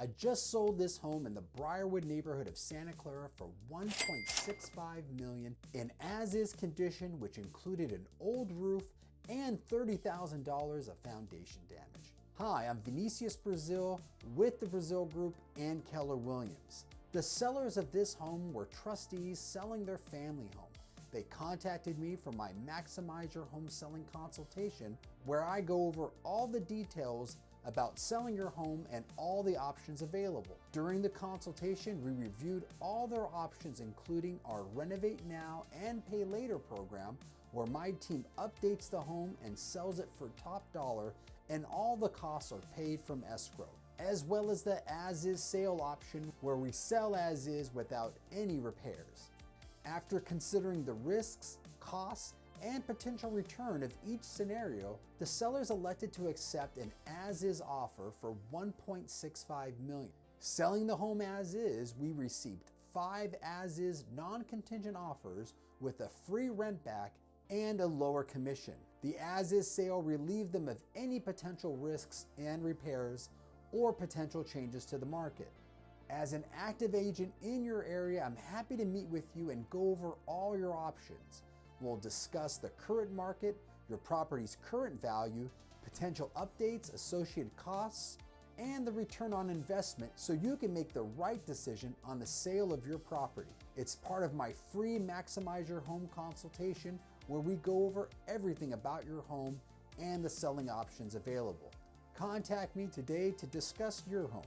I just sold this home in the Briarwood neighborhood of Santa Clara for $1.65 million in as-is condition, which included an old roof and $30,000 of foundation damage. Hi, I'm Vinicius Brasil with the Brasil Group and Keller Williams. The sellers of this home were trustees selling their family home. They contacted me for my Maximize Your Home Selling consultation, where I go over all the details about selling your home and all the options available. During the consultation, we reviewed all their options, including our Renovate Now and Pay Later program, where my team updates the home and sells it for top dollar, and all the costs are paid from escrow, as well as the as-is sale option, where we sell as is without any repairs. After considering the risks, costs, and potential return of each scenario, the sellers elected to accept an as-is offer for $1.65 million. Selling the home as is, we received 5 as-is non-contingent offers with a free rent back and a lower commission. The as-is sale relieved them of any potential risks and repairs or potential changes to the market. As an active agent in your area, I'm happy to meet with you and go over all your options. We'll discuss the current market, your property's current value, potential updates, associated costs, and the return on investment so you can make the right decision on the sale of your property. It's part of my free Maximize Your Home consultation, where we go over everything about your home and the selling options available. Contact me today to discuss your home.